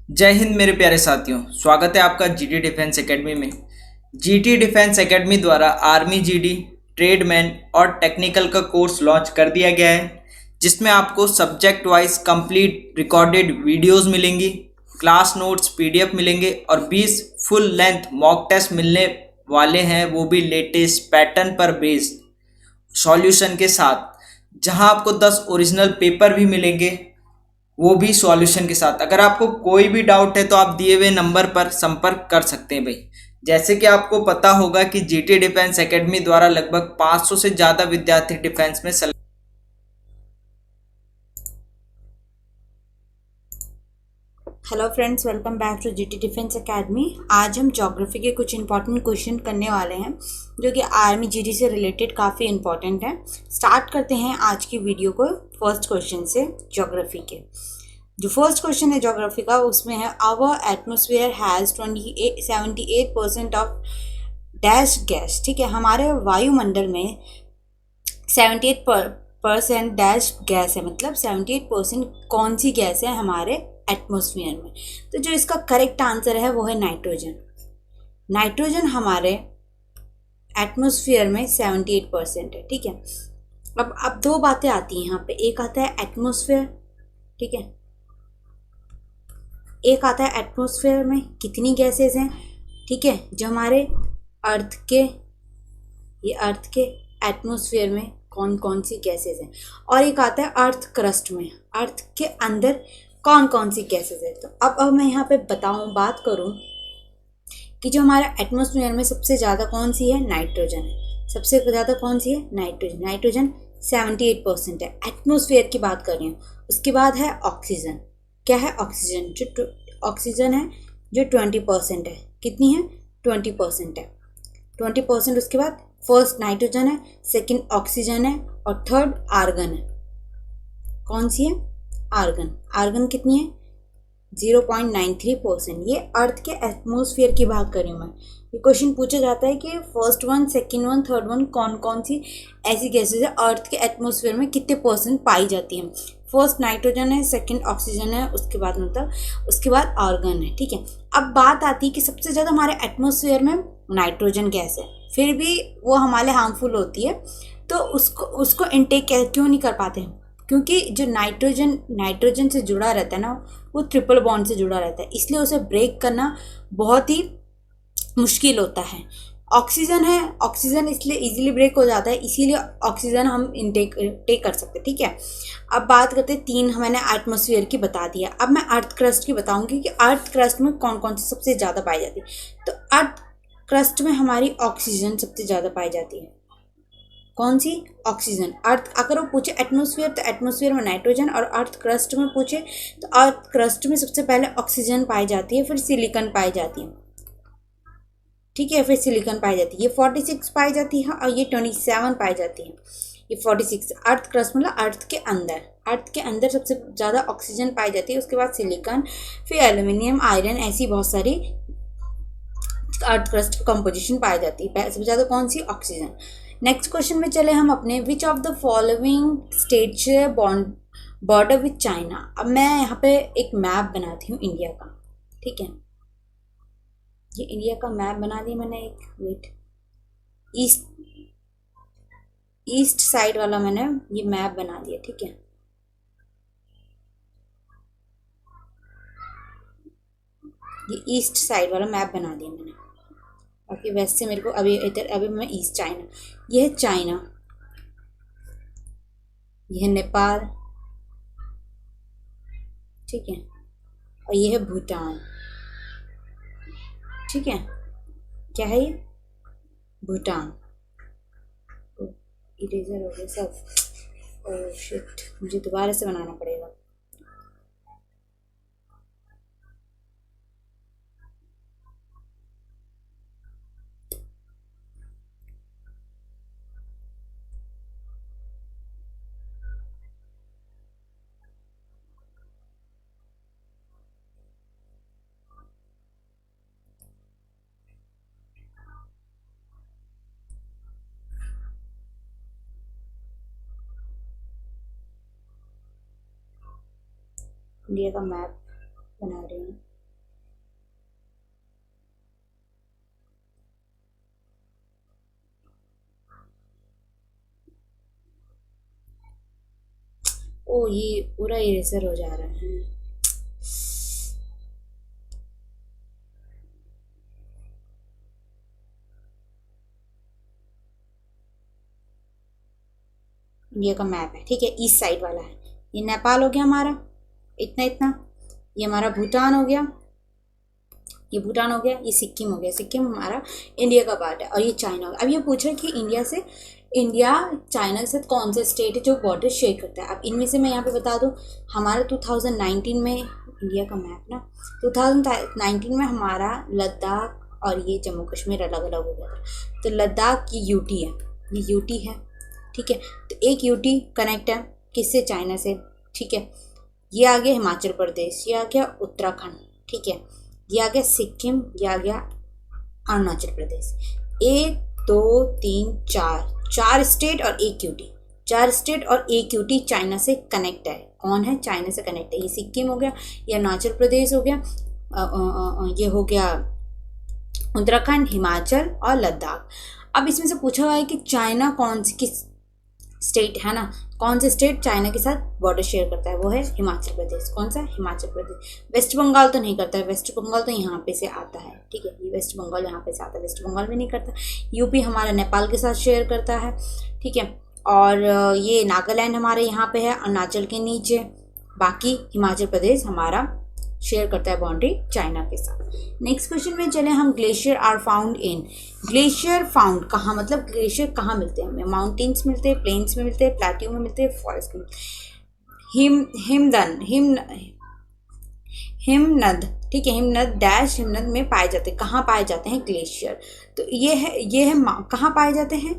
जय हिंद मेरे प्यारे साथियों। स्वागत है आपका जीटी डिफेंस एकेडमी में। जीटी डिफेंस एकेडमी द्वारा आर्मी जीडी, ट्रेडमैन और टेक्निकल का कोर्स लॉन्च कर दिया गया है, जिसमें आपको subject wise complete recorded videos मिलेंगी, क्लास नोट्स पीडीएफ मिलेंगे और 20 फुल लेंथ मॉक टेस्ट मिलने वाले हैं, वो भी लेटेस्ट पैटर्न पर बेस्ड सॉल्यूशन के साथ। जहां आपको 10 ओरिजिनल पेपर भी मिलेंगे, वो भी सॉल्यूशन के साथ। अगर आपको कोई भी डाउट है तो आप दिए हुए नंबर पर संपर्क कर सकते हैं भाई। जैसे कि आपको पता होगा कि जीटी डिफेंस एकेडमी द्वारा लगभग 500 से ज़्यादा विद्यार्थी डिफेंस में hello friends, welcome back to GT defence academy. आज हम ज्योग्राफी के कुछ इंपॉर्टेंट क्वेश्चन करने वाले हैं जो कि आर्मी जीडी से रिलेटेड काफ़ी इंपॉर्टेंट है। स्टार्ट करते हैं आज की वीडियो को फर्स्ट क्वेश्चन से, ज्योग्राफी के। जो फर्स्ट क्वेश्चन है ज्योग्राफी का, उसमें है our atmosphere has 78% of dash gas. ठीक है, हमारे वायुमंडल में 78% डैश गैस है, मतलब 78% कौन सी गैस है हमारे एटमॉस्फेयर में। तो जो इसका करेक्ट आंसर है वो है नाइट्रोजन। नाइट्रोजन हमारे एटमॉस्फेयर में 78% है। ठीक है, अब दो बातें आती हैं यहाँ पे। एक आता है एटमॉस्फेयर, ठीक है, एक आता है एटमॉस्फेयर में कितनी गैसेस हैं। ठीक है, जो हमारे अर्थ के अर्थ के एटमॉस्फेयर में कौन कौन सी गैसेस हैं। और एक आता है अर्थ क्रस्ट में, अर्थ के अंदर कौन कौन सी गैसेस है। तो अब मैं यहाँ पे बात करूँ कि जो हमारा एटमॉस्फेयर में सबसे ज़्यादा कौन सी है, नाइट्रोजन है। सबसे ज़्यादा कौन सी है, नाइट्रोजन। नाइट्रोजन 78% है, एटमॉस्फेयर की बात कर रही हूँ। उसके बाद है ऑक्सीजन। क्या है, ऑक्सीजन। जो ऑक्सीजन है जो 20% है। कितनी है, 20% है, 20%। उसके बाद फर्स्ट नाइट्रोजन है, सेकंड ऑक्सीजन है और थर्ड आर्गन है। कौन सी है, आर्गन। आर्गन कितनी है, 0.93%। ये अर्थ के एटमॉस्फेयर की बात कर रही हूँ मैं। ये क्वेश्चन पूछा जाता है कि first one, second one, third one कौन कौन सी ऐसी गैसेज है अर्थ के एटमॉस्फेयर में कितने परसेंट पाई जाती हैं। फर्स्ट नाइट्रोजन है, सेकंड ऑक्सीजन है, उसके बाद उसके बाद आर्गन है। ठीक है, अब बात आती है कि सबसे ज़्यादा हमारे एटमॉस्फेयर में नाइट्रोजन गैस है, फिर भी वो हमारे हार्मफुल होती है। तो उसको इनटेक क्यों नहीं कर पाते हैं, क्योंकि जो नाइट्रोजन से जुड़ा रहता है ना, वो ट्रिपल बॉन्ड से जुड़ा रहता है, इसलिए उसे ब्रेक करना बहुत ही मुश्किल होता है। ऑक्सीजन है, ऑक्सीजन इसलिए इजीली ब्रेक हो जाता है, इसीलिए ऑक्सीजन हम टेक कर सकते हैं। ठीक है, अब बात करते हैं तीन, मैंने एटमॉस्फेयर की बता दिया। अब मैं अर्थ क्रस्ट की बताऊंगी कि अर्थ क्रस्ट में कौन कौन सी सबसे ज़्यादा पाई जाती है। तो अर्थ क्रस्ट में हमारी ऑक्सीजन सबसे ज़्यादा पाई जाती है। कौन सी, ऑक्सीजन। अर्थ अगर वो पूछे एटमॉस्फेयर तो एटमॉस्फेयर में नाइट्रोजन, और अर्थ क्रस्ट में पूछे तो अर्थ क्रस्ट में सबसे पहले ऑक्सीजन पाई जाती है, फिर सिलिकॉन पाई जाती है। ठीक है, फिर सिलिकॉन पाई जाती है। ये 46 पाई जाती है और ये 27 पाई जाती है। ये 46 अर्थ क्रस्ट मतलब अर्थ के अंदर, अर्थ के अंदर सबसे ज़्यादा ऑक्सीजन पाई जाती है। उसके बाद सिलिकॉन, फिर एल्यूमिनियम, आयरन, ऐसी बहुत सारी अर्थ क्रस्ट कंपोजिशन पाई जाती है। सबसे ज़्यादा कौन सी, ऑक्सीजन। नेक्स्ट क्वेश्चन में चले हम अपने, which of the following state से बॉर्डर विथ चाइना। अब मैं यहाँ पे एक मैप बनाती हूँ इंडिया का। ठीक है, ये इंडिया का मैप बना दिया मैंने एक, वेट, ईस्ट ईस्ट साइड वाला मैंने ये मैप बना दिया। ठीक है, ये ईस्ट साइड वाला मैप बना दिया मैंने। बाकी वैसे मेरे को अभी इधर, अभी मैं ईस्ट चाइना, ये है चाइना, ये है नेपाल, ठीक है, और ये है भूटान। ठीक है, क्या है ये, भूटान। इरेजर हो गया सब, ओह शिट, मुझे दोबारा से बनाना पड़ेगा। इंडिया का मैप बना रही हूँ। ओ ये पूरा इरेजर हो जा रहा है। इंडिया का मैप है, ठीक है, ईस्ट साइड वाला है। ये नेपाल हो गया हमारा, इतना इतना। ये हमारा भूटान हो गया, ये भूटान हो गया। ये सिक्किम हो गया, सिक्किम हमारा इंडिया का पार्ट है। और ये चाइना हो गया। अब ये पूछ रहा है कि इंडिया चाइना के साथ कौन सा स्टेट है जो बॉर्डर शेयर करता है। अब इनमें से मैं यहाँ पे बता दूँ, हमारा 2019 में इंडिया का मैप ना, 2019 में हमारा लद्दाख और ये जम्मू कश्मीर अलग अलग हो गया था। तो लद्दाख की यूटी है, ये यूटी है, ठीक है। तो एक यूटी कनेक्ट है किससे, चाइना से, ठीक है। ये आ गया हिमाचल प्रदेश, ये आ गया उत्तराखंड, ठीक है। ये आ गया सिक्किम, ये आ गया अरुणाचल प्रदेश। 1 2 3 4 स्टेट और एक यूटी, 4 स्टेट और एक यूटी चाइना से कनेक्ट है। कौन है, चाइना से कनेक्ट है। ये सिक्किम हो गया, ये अरुणाचल प्रदेश हो गया, ये हो गया उत्तराखंड, हिमाचल और लद्दाख। अब इसमें से पूछा हुआ है कि चाइना कौन सी किस स्टेट है ना, कौन से स्टेट चाइना के साथ बॉर्डर शेयर करता है, वो है हिमाचल प्रदेश। कौन सा, हिमाचल प्रदेश। वेस्ट बंगाल तो नहीं करता है, वेस्ट बंगाल तो यहाँ पे से आता है, ठीक है। ये वेस्ट बंगाल यहाँ पे से आता है, वेस्ट बंगाल में नहीं करता। यूपी हमारा नेपाल के साथ शेयर करता है, ठीक है। और ये नागालैंड हमारे यहाँ पे है, अरुणाचल के नीचे। बाकी हिमाचल प्रदेश हमारा शेयर करता है बाउंड्री चाइना के साथ। नेक्स्ट क्वेश्चन में चले हम, glacier are found in. Glacier found कहाँ, मतलब ग्लेशियर कहाँ मिलते हैं हमें, माउंटेन्स मिलते हैं, प्लेन्स में मिलते हैं, प्लेट्यू में मिलते हैं, फॉरेस्ट में मिलते हैं। हिमनद, ठीक है, हिमनद डैश, हिमनद में पाए जाते हैं। कहाँ पाए जाते हैं ग्लेशियर, तो ये है कहाँ पाए जाते हैं,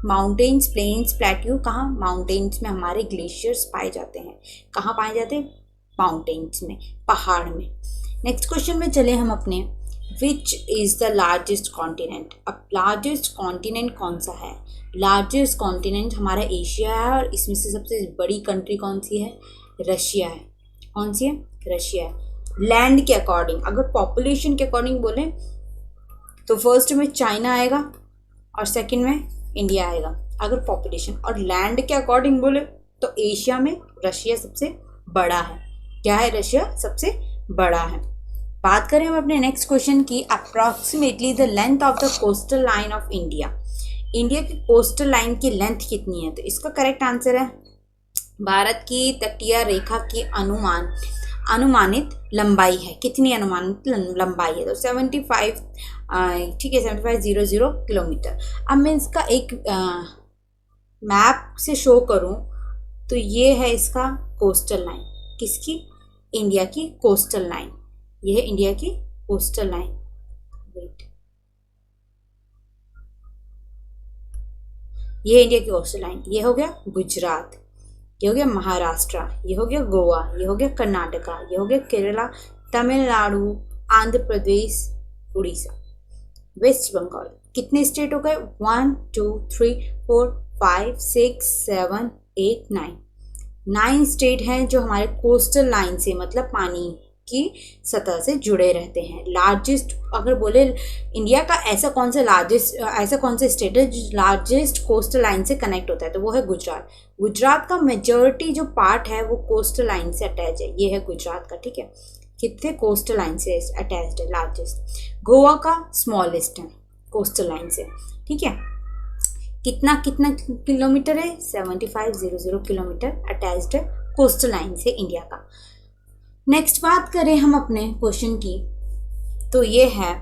माउंटेन्स, प्लेन्स, प्लेट्यू। कहाँ, माउंटेन्स में हमारे ग्लेशियर्स पाए जाते हैं। कहाँ पाए जाते हैं, माउंटेन्स में, पहाड़ में। नेक्स्ट क्वेश्चन में चले हम अपने, which is the largest continent. अब लार्जेस्ट कॉन्टिनेंट कौन सा है, लार्जेस्ट कॉन्टिनेंट हमारा एशिया है, और इसमें से सबसे बड़ी कंट्री कौन सी है, रशिया है। कौन सी है, रशिया है। लैंड के अकॉर्डिंग, अगर पॉपुलेशन के अकॉर्डिंग बोले तो फर्स्ट में चाइना आएगा और सेकंड में इंडिया आएगा, अगर पॉपुलेशन। और लैंड के अकॉर्डिंग बोले तो एशिया में रशिया सबसे बड़ा है। क्या है, रशिया सबसे बड़ा है। बात करें हम अपने नेक्स्ट क्वेश्चन की, approximately the length of the coastal line of India. India की कोस्टल लाइन की लेंथ कितनी है, तो इसका करेक्ट आंसर है, भारत की तटीय रेखा की अनुमानित लंबाई है। कितनी अनुमानित लंबाई है, तो 75, ठीक है, 7500 किलोमीटर। अब मैं इसका एक मैप से शो करूं तो ये है इसका कोस्टल लाइन, किसकी, इंडिया की कोस्टल लाइन। ये है इंडिया की कोस्टल लाइन, वेट, ये है इंडिया की कोस्टल लाइन। ये हो गया गुजरात, ये हो गया महाराष्ट्र, ये हो गया गोवा, ये हो गया कर्नाटका, ये हो गया केरला, तमिलनाडु, आंध्र प्रदेश, उड़ीसा, वेस्ट बंगाल। कितने स्टेट हो गए, 1 2 3 4 5 6 7 8 9 स्टेट हैं जो हमारे कोस्टल लाइन से, मतलब पानी की सतह से जुड़े रहते हैं। लार्जेस्ट अगर बोले इंडिया का ऐसा कौन सा स्टेट है जो लार्जेस्ट कोस्टल लाइन से कनेक्ट होता है, तो वो है गुजरात। गुजरात का मेजॉरिटी जो पार्ट है वो कोस्टल लाइन से अटैच है, ये है गुजरात का, ठीक है। कितने कोस्टल लाइन से अटैच्ड है, लार्जेस्ट। गोवा का स्मॉलेस्ट है कोस्टल लाइन से, ठीक है। कितना किलोमीटर है, 7500 किलोमीटर अटैच्ड है कोस्टल लाइन से इंडिया का। नेक्स्ट बात करें हम अपने क्वेश्चन की, तो ये है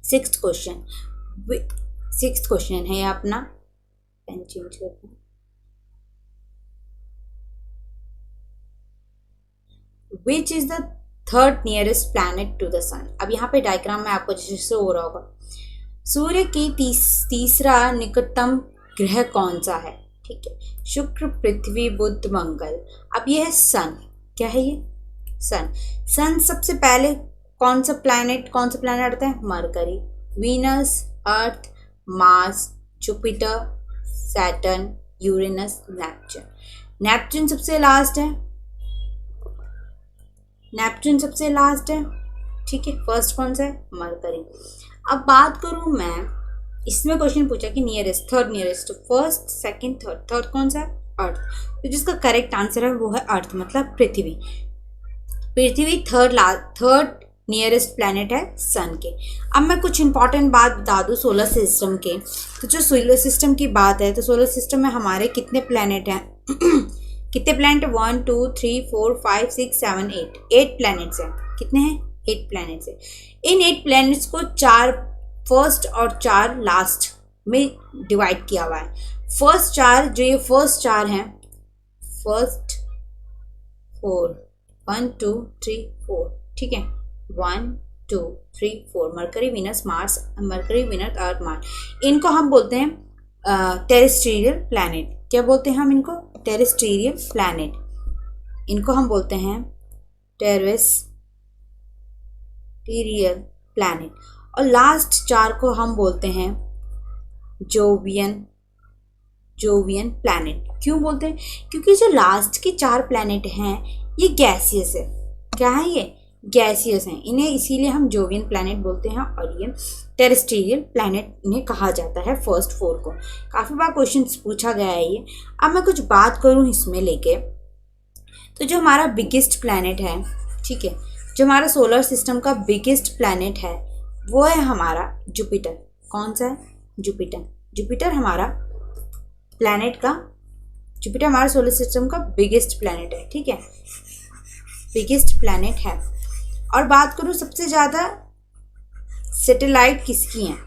सिक्स्थ क्वेश्चन है अपना, पेन चेंज करते हैं। Which is the third nearest planet to the sun. अब यहाँ पे डायग्राम में आपको जैसे हो रहा होगा, सूर्य की तीसरा निकटतम ग्रह कौन सा है, ठीक है, शुक्र, पृथ्वी, बुध, मंगल। अब ये है सन, क्या है ये, सन सबसे पहले कौन सा प्लैनेट आता है, Mercury, Venus, Earth, Mars, Jupiter, Saturn, Uranus, Neptune सबसे लास्ट है, ठीक है। फर्स्ट कौन सा है, मरकरी। अब बात करूं मैं, इसमें क्वेश्चन पूछा कि nearest, third nearest, first, second, third कौन सा है, अर्थ। तो जिसका करेक्ट आंसर है वो है अर्थ, मतलब पृथ्वी। पृथ्वी थर्ड नियरेस्ट प्लैनेट है सन के। अब मैं कुछ इंपॉर्टेंट बात बता दूँ सोलर सिस्टम के। तो जो सोलर सिस्टम की बात है, तो सोलर सिस्टम में हमारे कितने प्लैनेट हैं? कितने प्लैनेट? 1 2 3 4 5 6 7 8 8 प्लैनेट्स हैं। कितने हैं? 8 प्लैनेट्स हैं। इन 8 प्लैनेट्स को 4 फर्स्ट और 4 लास्ट में डिवाइड किया हुआ है। फर्स्ट 4 जो ये फर्स्ट 4 हैं, फर्स्ट 4 1 2 3 4, ठीक है, 1 2 3 4 mercury Venus Mars, mercury Venus Earth Mars, इनको हम बोलते हैं टेरेस्ट्रियल प्लैनेट। क्या बोलते हैं हम इनको? Terrestrial planet. इनको हम बोलते हैं टेरेस्ट्रियल प्लैनेट। और लास्ट 4 को हम बोलते हैं जोवियन प्लैनेट। क्यों बोलते हैं? क्योंकि जो लास्ट के 4 प्लैनेट हैं ये गैसियस है। क्या है ये? गैसियस हैं। इन्हें इसीलिए हम जोवियन प्लैनेट बोलते हैं और ये टेरेस्ट्रियल प्लैनेट इन्हें कहा जाता है फर्स्ट 4 को। काफ़ी बार क्वेश्चन पूछा गया है ये। अब मैं कुछ बात करूँ इसमें लेके, तो जो हमारा बिगेस्ट प्लैनेट है, ठीक है, जो हमारा सोलर सिस्टम का बिगेस्ट प्लैनेट है वो है हमारा जुपिटर। कौन सा है? जुपिटर। जुपिटर हमारा प्लैनेट का, जुपिटर हमारा सोलर सिस्टम का बिगेस्ट प्लैनेट है, ठीक है, बिगेस्ट प्लैनेट है। और बात करूँ सबसे ज़्यादा सैटेलाइट किसकी हैं,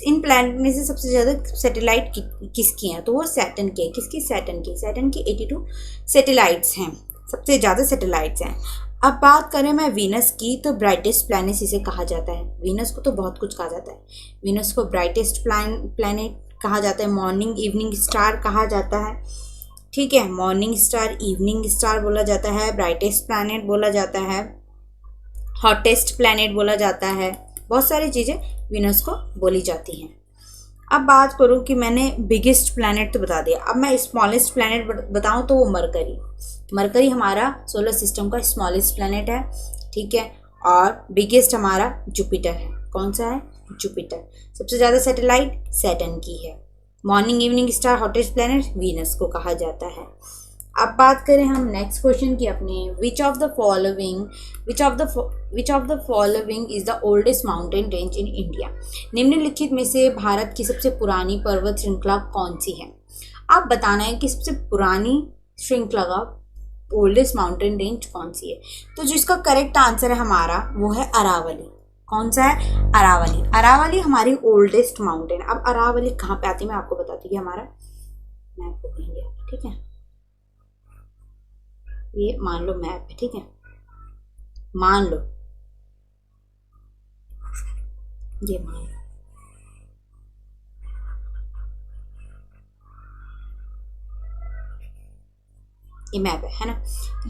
इन प्लैनेट में से सबसे ज़्यादा सैटेलाइट किसकी हैं, तो वो सैटर्न की है। किसकी? सैटर्न की। सैटर्न की 82 सैटेलाइट्स हैं, सबसे ज़्यादा सैटेलाइट्स हैं। अब बात करें मैं वीनस की, तो ब्राइटेस्ट प्लैनेट इसे कहा जाता है। वीनस को तो बहुत कुछ कहा जाता है। वीनस को ब्राइटेस्ट प्लैनेट कहा जाता है, मॉर्निंग इवनिंग स्टार कहा जाता है, ठीक है, मॉर्निंग स्टार, इवनिंग स्टार बोला जाता है, ब्राइटेस्ट प्लैनेट बोला जाता है, हॉटेस्ट प्लैनेट बोला जाता है, बहुत सारी चीज़ें वीनस को बोली जाती हैं। अब बात करूँ कि मैंने बिगेस्ट प्लैनेट तो बता दिया, अब मैं स्मॉलेस्ट प्लैनेट बताऊँ तो वो मरकरी। मरकरी हमारा सोलर सिस्टम का स्मॉलेस्ट प्लैनेट है, ठीक है, और बिगेस्ट हमारा जुपिटर है। कौन सा है? जुपिटर। सबसे ज़्यादा सैटेलाइट सैटर्न की है। Morning evening star, hottest planet Venus को कहा जाता है। अब बात करें हम नेक्स्ट क्वेश्चन की अपने, which of the following is the oldest mountain range in India. निम्नलिखित में से भारत की सबसे पुरानी पर्वत श्रृंखला कौन सी है? आप बताना है कि सबसे पुरानी श्रृंखला का ओल्डेस्ट माउंटेन रेंज कौन सी है। तो जिसका करेक्ट आंसर है हमारा वो है अरावली। कौन सा है? अरावली। अरावली हमारी ओल्डेस्ट माउंटेन। अब अरावली कहाँ पे आती है मैं आपको बताती हूँ। हमारा मैप को कहेंगे, ठीक है, ये मान लो मैप है, ठीक है, मान लो ये मान लो ये मैप है ना।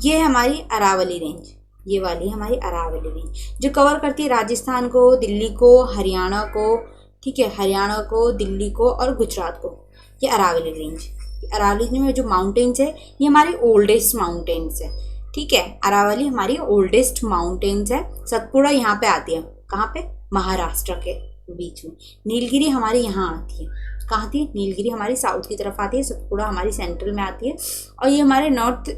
ये हमारी अरावली रेंज, ये वाली हमारी अरावली रेंज जो कवर करती है राजस्थान को, दिल्ली को, हरियाणा को, ठीक है, हरियाणा को, दिल्ली को और गुजरात को। ये अरावली रेंज, अरावली में जो माउंटेन्स है ये हमारी ओल्डेस्ट माउंटेन्स है, ठीक है। अरावली हमारी ओल्डेस्ट माउंटेन्स है। सतपुड़ा यहाँ पे आती है, कहाँ पे? महाराष्ट्र के बीच में। नीलगिरी हमारी यहाँ आती है, कहाँ आती है? नीलगिरी हमारी साउथ की तरफ आती है, सतपुड़ा हमारी सेंट्रल में आती है, और ये हमारे नॉर्थ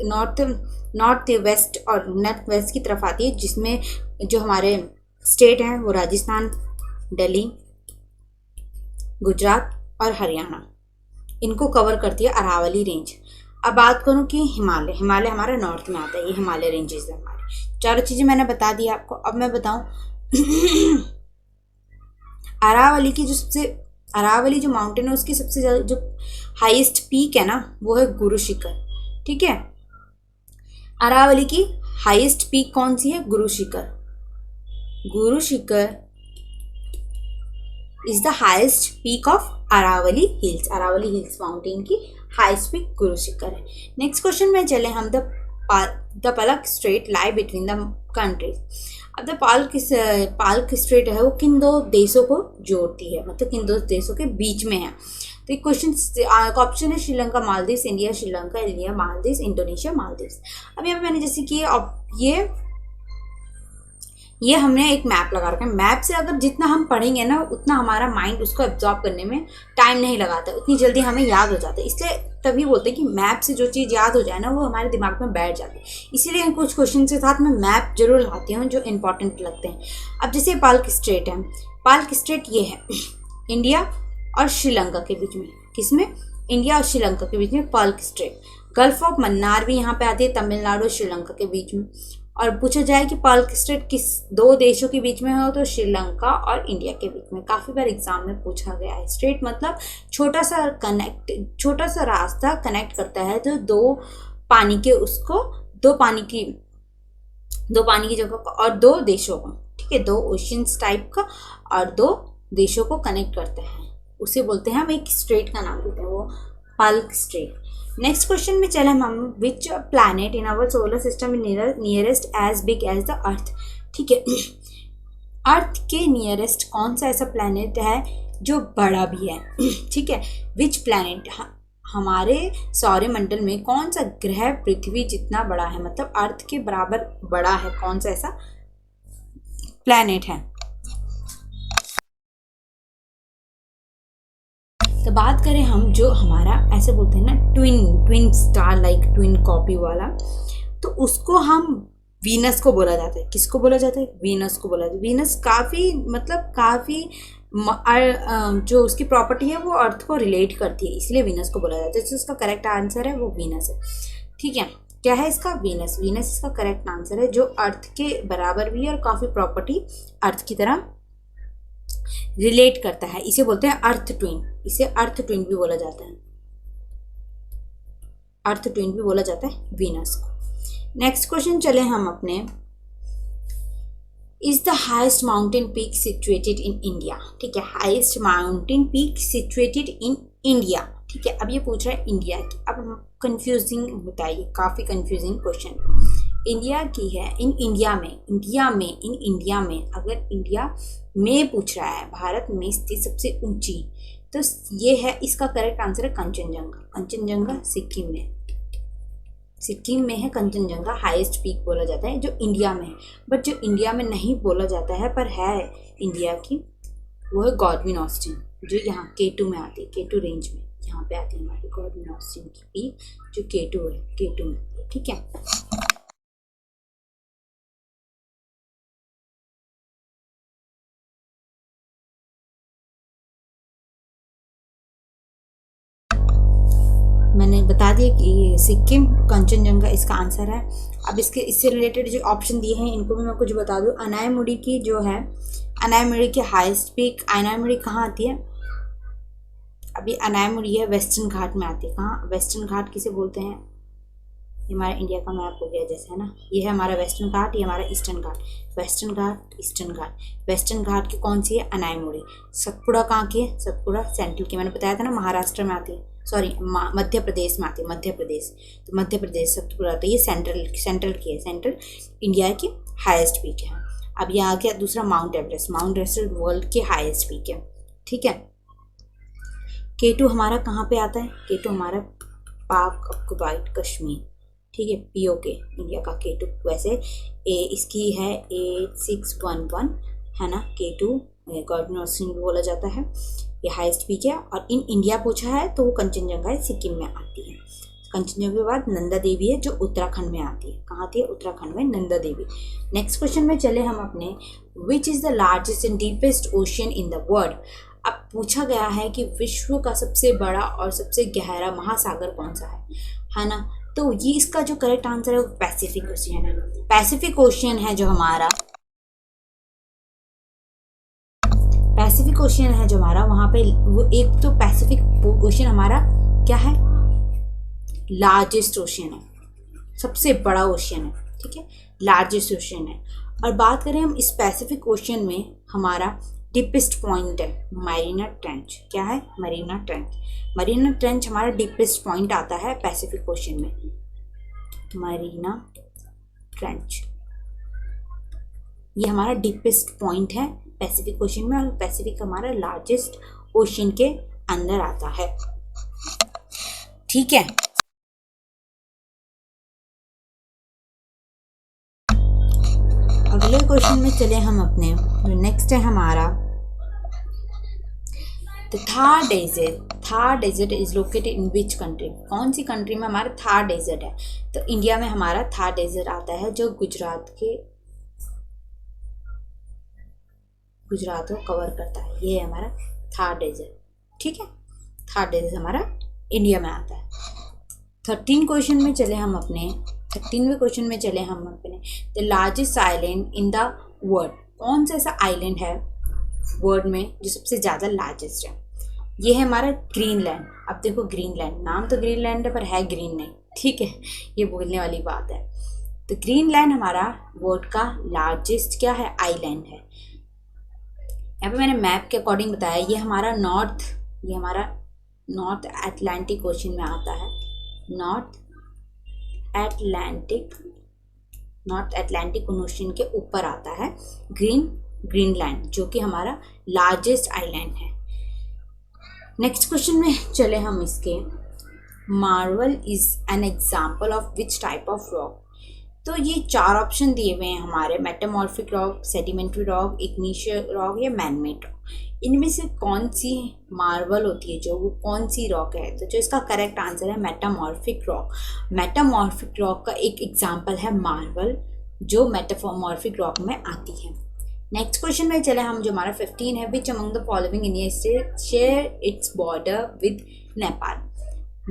वेस्ट और नॉर्थ वेस्ट की तरफ आती है, जिसमें जो हमारे स्टेट हैं वो राजस्थान, दिल्ली, गुजरात और हरियाणा, इनको कवर करती है अरावली रेंज। अब बात करूँ कि हिमालय, हिमालय हमारा नॉर्थ में आता है, ये हिमालय रेंजेस है हमारे। चारों चीज़ें मैंने बता दी आपको। अब मैं बताऊँ अरावली की अरावली जो माउंटेन है उसकी सबसे ज़्यादा जो हाईएस्ट पीक है ना वो है गुरु शिखर, ठीक है। अरावली की हाईएस्ट पीक कौन सी है? Guru Shikhar. Guru Shikhar is the highest peak of Aravalli hills. Aravalli hills mountain की हाईएस्ट पीक गुरु शिखर है। नेक्स्ट क्वेश्चन में चले हम, the Palk strait lie between the countries. अब द पाल्क स्ट्रेट है वो किन दो देशों को जोड़ती है, मतलब किन दो देशों के बीच में है। तो एक क्वेश्चन ऑप्शन है Sri Lanka, Maldives, India, Sri Lanka, India, Maldives, Indonesia, Maldives. अब यहाँ पे मैंने जैसे कि ये हमने एक मैप लगा रखा है। मैप से अगर जितना हम पढ़ेंगे ना उतना हमारा माइंड उसको एब्जॉर्ब करने में टाइम नहीं लगाता, उतनी जल्दी हमें याद हो जाता है। इसलिए तभी बोलते हैं कि मैप से जो चीज़ याद हो जाए ना वो हमारे दिमाग में बैठ जाती है। इसीलिए कुछ क्वेश्चन के साथ मैं मैप जरूर लगाती हूँ जो इंपॉर्टेंट लगते हैं। अब जैसे पाल्क स्ट्रेट है, पाल्क स्ट्रेट ये है इंडिया और श्रीलंका के बीच में। किसमें? इंडिया और श्रीलंका के बीच में Palk straight. Gulf of Mannar भी यहाँ पे आती है, तमिलनाडु और श्रीलंका के बीच में। और पूछा जाए कि पाल्क स्ट्रेट किस दो देशों के बीच में हो, तो श्रीलंका और इंडिया के बीच में। काफ़ी बार एग्जाम में पूछा गया है। स्ट्रेट मतलब छोटा सा रास्ता कनेक्ट करता है जो दो पानी की जगह को और दो देशों को, ठीक है, दो ओशियंस टाइप का और दो देशों को कनेक्ट करते हैं, उसे बोलते हैं हम एक स्ट्रेट का नाम देते हैं, वो पाल्क स्ट्रेट। नेक्स्ट क्वेश्चन में चले हम which planet in our solar system nearest as big as the earth. ठीक है, अर्थ के नियरेस्ट कौन सा ऐसा प्लैनेट है जो बड़ा भी है? ठीक है, विच प्लैनेट, हमारे सौरमंडल में कौन सा ग्रह पृथ्वी जितना बड़ा है, मतलब अर्थ के बराबर बड़ा है, कौन सा ऐसा प्लैनेट है? तो बात करें हम जो हमारा ऐसे बोलते हैं ना twin star like twin copy वाला, तो उसको हम वीनस को बोला जाता है। किसको बोला जाता है? वीनस को बोला जाता है। वीनस काफ़ी जो उसकी प्रॉपर्टी है वो अर्थ को रिलेट करती है, इसलिए वीनस को बोला जाता है। जो इसका करेक्ट आंसर है वो वीनस है। ठीक है, क्या है इसका? वीनस। वीनस इसका करेक्ट आंसर है, जो अर्थ के बराबर भी है और काफ़ी प्रॉपर्टी अर्थ की तरह रिलेट करता है। इसे बोलते हैं अर्थ ट्विन। इसे अर्थ ट्विन भी बोला जाता है, अर्थ ट्विन भी बोला जाता है वीनस को। नेक्स्ट क्वेश्चन चले हम अपने, is the highest mountain peak situated in India. ठीक है, highest mountain peak situated in India. ठीक है, अब ये पूछ रहा है इंडिया की। अब कंफ्यूजिंग बताइए, काफ़ी कंफ्यूजिंग क्वेश्चन। इंडिया की है, इन इंडिया में अगर इंडिया में पूछ रहा है भारत में स्थित सबसे ऊंची, तो ये है, इसका करेक्ट आंसर है कंचनजंगा। कंचनजंगा सिक्किम में है कंचनजंगा, हाईएस्ट पीक बोला जाता है जो इंडिया में है। बट जो इंडिया में नहीं बोला जाता है पर है इंडिया की, वो है गॉडविन ऑस्टिन, जो यहाँ K2 में आती है, K2 रेंज में यहाँ पे आती है हमारी गॉडविन ऑस्टिन की पीक, जो K2 में आती है। ठीक है, मैंने बता दिया कि सिक्किम, कंचनजंगा इसका आंसर है। अब इससे रिलेटेड जो ऑप्शन दिए हैं इनको भी मैं कुछ बता दूं। अनायमुड़ी की जो है, अनायमुड़ी की हाईएस्ट पीक, अनायमुड़ी कहाँ आती है? अभी अनायमुड़ी है वेस्टर्न घाट में आती है। कहाँ? वेस्टर्न घाट किसे बोलते हैं? ये हमारा इंडिया का मैप हो गया जैसे, है ना, ये है हमारा वेस्टर्न घाट, ये हमारा ईस्टर्न घाट। वेस्टर्न घाट, ईस्टर्न घाट। वेस्टर्न घाट की कौन सी है? अनायमुड़ी। सतपुड़ा कहाँ की है? सतपुड़ा सेंट्रल की, मैंने बताया था ना, महाराष्ट्र में आती है, सॉरी मध्य प्रदेश में आती है, मध्य प्रदेश। तो मध्य प्रदेश सतपुड़ा, तो ये सेंट्रल की है, सेंट्रल इंडिया की हाईएस्ट पीक है। अब यहाँ आ गया दूसरा mount Everest. Mount Everest world की हाईएस्ट पीक है। ठीक है, K2 हमारा कहाँ पे आता है? K2 हमारा पाक ऑक्युपाइड कश्मीर। ठीक है, POK इंडिया का K2। वैसे इसकी है 8611, है ना, K2 गॉडविन ऑस्टिन भी बोला जाता है, ये हाईएस्ट पीक है। और इन इंडिया पूछा है तो वो कंचनजंगा सिक्किम में आती है। कंचनजंगा के बाद नंदा देवी है जो उत्तराखंड में आती है। कहाँ आती है? उत्तराखंड में नंदा देवी। नेक्स्ट क्वेश्चन में चले हम अपने, which is the largest and deepest ocean in the world. अब पूछा गया है कि विश्व का सबसे बड़ा और सबसे गहरा महासागर कौन सा है ना, तो ये इसका जो करेक्ट आंसर है वो पैसिफिक ओशियन है। पैसिफिक ओशियन है जो हमारा, पैसिफिक ओशियन है जो हमारा, वहाँ पे वो एक तो पैसिफिक ओशियन हमारा क्या है? लार्जेस्ट ओशियन है, सबसे बड़ा ओशियन है। ठीक है, लार्जेस्ट ओशियन है। और बात करें हम इस पैसिफिक ओशियन में, हमारा डीपेस्ट पॉइंट है मरीना ट्रेंच। क्या है? मरीना ट्रेंच। मरीना ट्रेंच हमारा डीपेस्ट पॉइंट आता है पैसिफिक ओशियन में, मरीना ट्रेंच। ये हमारा डीपेस्ट पॉइंट है पैसिफिक ओशियन में, और पैसिफिक हमारा लार्जेस्ट ओशियन के अंदर आता है। ठीक है, अगले क्वेश्चन में चले हम अपने, जो नेक्स्ट है हमारा, the Thar desert is located in which country. कौन सी कंट्री में हमारा थार डेजर्ट है? तो इंडिया में हमारा थार डेजर्ट आता है, जो गुजरात को कवर करता है। ये है हमारा थार डेजर्ट, ठीक है। थार डेजर्ट हमारा इंडिया में आता है। 13वें क्वेश्चन में चले हम अपने, the largest island in the world. कौन सा ऐसा आइलैंड है वर्ल्ड में जो सबसे ज़्यादा लार्जेस्ट है? ये है हमारा ग्रीनलैंड। अब देखो, ग्रीनलैंड नाम तो ग्रीनलैंड है पर है ग्रीन नहीं, ठीक है, ये बोलने वाली बात है। तो ग्रीनलैंड हमारा वर्ल्ड का लार्जेस्ट क्या है? आइलैंड है। यहाँ पे मैंने मैप के अकॉर्डिंग बताया, ये हमारा नॉर्थ अटलांटिक ओशन में आता है। नॉर्थ अटलांटिक ओशन के ऊपर आता है ग्रीनलैंड, जो कि हमारा लार्जेस्ट आइलैंड है। नेक्स्ट क्वेश्चन में चले हम इसके, marble is an example of which type of rock. तो ये 4 ऑप्शन दिए हुए हैं हमारे, metamorphic rock, sedimentary rock, igneous rock या मैनमेड रॉक। इनमें से कौन सी मार्बल होती है, जो वो कौन सी रॉक है? तो जो इसका करेक्ट आंसर है मेटामॉर्फिक रॉक। मेटामॉर्फिक रॉक का एक एग्जाम्पल है मार्बल, जो मेटामॉर्फिक रॉक में आती है। नेक्स्ट क्वेश्चन में चले हम, जो हमारा 15 है, which among the following India state share its border with Nepal.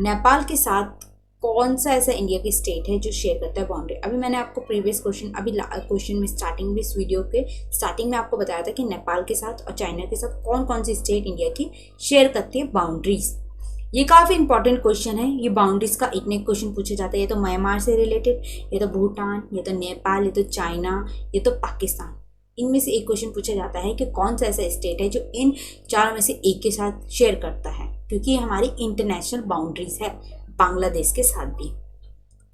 Nepal के साथ कौन सा ऐसा इंडिया की स्टेट है जो शेयर करता है बाउंड्री? अभी मैंने आपको प्रीवियस क्वेश्चन में स्टार्टिंग में, इस वीडियो के स्टार्टिंग में आपको बताया था कि नेपाल के साथ और चाइना के साथ कौन कौन सी स्टेट इंडिया की शेयर करती है बाउंड्रीज। ये काफ़ी इंपॉर्टेंट क्वेश्चन है। ये बाउंड्रीज का एक न एक क्वेश्चन पूछा जाता है। ये तो म्यांमार से रिलेटेड, ये तो भूटान, ये तो नेपाल, ये तो चाइना, ये तो पाकिस्तान। इनमें से एक क्वेश्चन पूछा जाता है कि कौन सा ऐसा स्टेट है जो इन चारों में से एक के साथ शेयर करता है, क्योंकि ये हमारी इंटरनेशनल बाउंड्रीज है बांग्लादेश के साथ भी।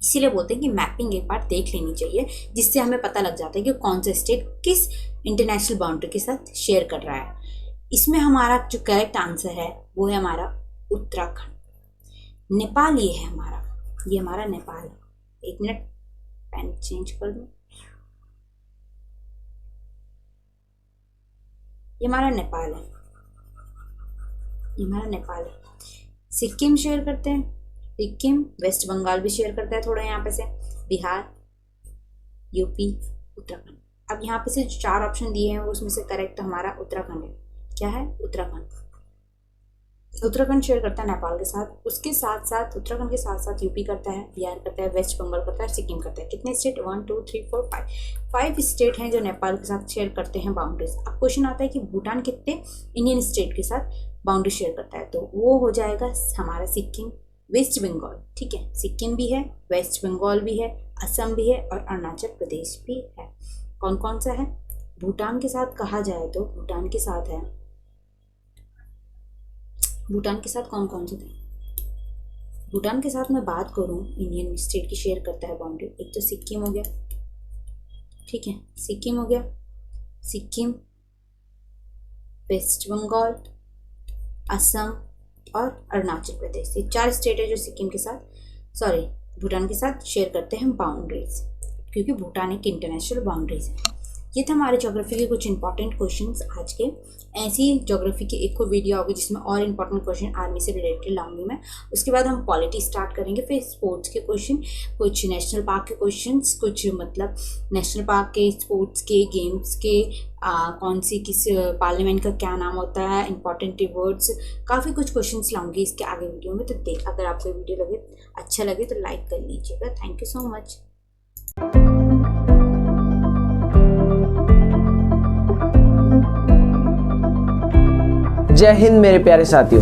इसीलिए बोलते हैं कि मैपिंग एक बार देख लेनी चाहिए, जिससे हमें पता लग जाता है कि कौन सा स्टेट किस इंटरनेशनल बाउंड्री के साथ शेयर कर रहा है। इसमें हमारा जो करेक्ट आंसर है वो है हमारा उत्तराखंड। नेपाल ये है हमारा, ये हमारा नेपाल है। एक मिनट, पेन चेंज कर दूं। ये हमारा नेपाल है, ये हमारा नेपाल है। सिक्किम शेयर करते हैं, सिक्किम, वेस्ट बंगाल भी शेयर करता है थोड़ा यहाँ पे से, बिहार, यूपी, उत्तराखंड। अब यहाँ पे से जो 4 ऑप्शन दिए हैं उसमें से करेक्ट हमारा उत्तराखंड है। क्या है? उत्तराखंड। उत्तराखंड शेयर करता है नेपाल के साथ। उसके साथ साथ उत्तराखंड के साथ साथ यूपी करता है, बिहार करता है, वेस्ट बंगाल करता है, सिक्किम करता है। कितने स्टेट? 1 2 3 4 5 स्टेट हैं जो नेपाल के साथ शेयर करते हैं बाउंड्रीज। अब क्वेश्चन आता है कि भूटान कितने इंडियन स्टेट के साथ बाउंड्री शेयर करता है? तो वो हो जाएगा हमारा सिक्किम, वेस्ट बंगाल, ठीक है। सिक्किम भी है, वेस्ट बंगाल भी है, असम भी है और अरुणाचल प्रदेश भी है। कौन कौन सा है? भूटान के साथ कहा जाए तो भूटान के साथ है, भूटान के साथ कौन कौन से थे? भूटान के साथ मैं बात करूं इंडियन स्टेट की शेयर करता है बाउंड्री, एक तो सिक्किम हो गया, ठीक है, सिक्किम हो गया, सिक्किम, वेस्ट बंगाल, असम और अरुणाचल प्रदेश। ये 4 स्टेट है जो सिक्किम के साथ, भूटान के साथ शेयर करते हैं बाउंड्रीज, क्योंकि भूटान एक इंटरनेशनल बाउंड्रीज है। ये था हमारे ज्योग्राफी के कुछ इंपॉर्टेंट क्वेश्चंस आज के। ऐसी ज्योग्राफी की एक और वीडियो होगी जिसमें और इंपॉर्टेंट क्वेश्चन आर्मी से रिलेटेड लाऊंगी मैं। उसके बाद हम पॉलिटी स्टार्ट करेंगे, फिर स्पोर्ट्स के क्वेश्चन, कुछ नेशनल पार्क के क्वेश्चंस, कुछ मतलब नेशनल पार्क के, स्पोर्ट्स के, गेम्स के, कौन सी किस पार्लियामेंट का क्या नाम होता है, इंपॉर्टेंट वर्ड्स, काफ़ी कुछ क्वेश्चंस लाऊंगी इसके आगे वीडियो में। तो अगर आपको वीडियो अच्छा लगे तो लाइक कर लीजिएगा। Thank you so much. जय हिंद मेरे प्यारे साथियों।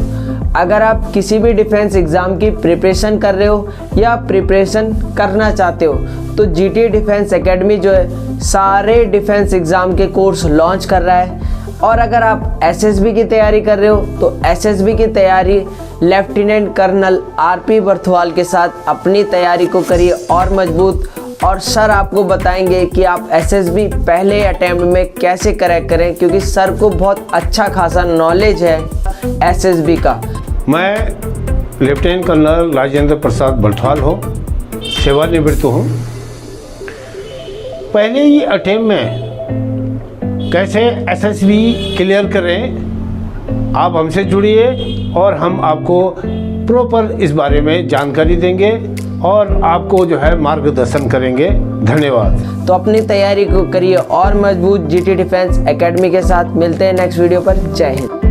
अगर आप किसी भी डिफेंस एग्ज़ाम की प्रिपरेशन कर रहे हो या प्रिपरेशन करना चाहते हो तो जीटी डिफेंस एकेडमी जो है सारे डिफेंस एग्ज़ाम के कोर्स लॉन्च कर रहा है। और अगर आप एसएसबी की तैयारी कर रहे हो तो एसएसबी की तैयारी लेफ्टिनेंट कर्नल आरपी बर्थवाल के साथ अपनी तैयारी को करिए और मजबूत। और सर आपको बताएंगे कि आप एसएसबी पहले अटेम्प्ट में कैसे क्रैक करें, क्योंकि सर को बहुत अच्छा खासा नॉलेज है एसएसबी का। मैं लेफ्टिनेंट कर्नल राजेंद्र प्रसाद बर्थवाल हूँ, सेवानिवृत्त हूँ। पहले ही अटेम्प्ट में कैसे एसएसबी क्लियर करें, आप हमसे जुड़िए और हम आपको प्रॉपर इस बारे में जानकारी देंगे और आपको जो है मार्गदर्शन करेंगे। धन्यवाद। तो अपनी तैयारी को करिए और मजबूत। जीटी डिफेंस एकेडमी के साथ मिलते हैं नेक्स्ट वीडियो पर। जय हिंद।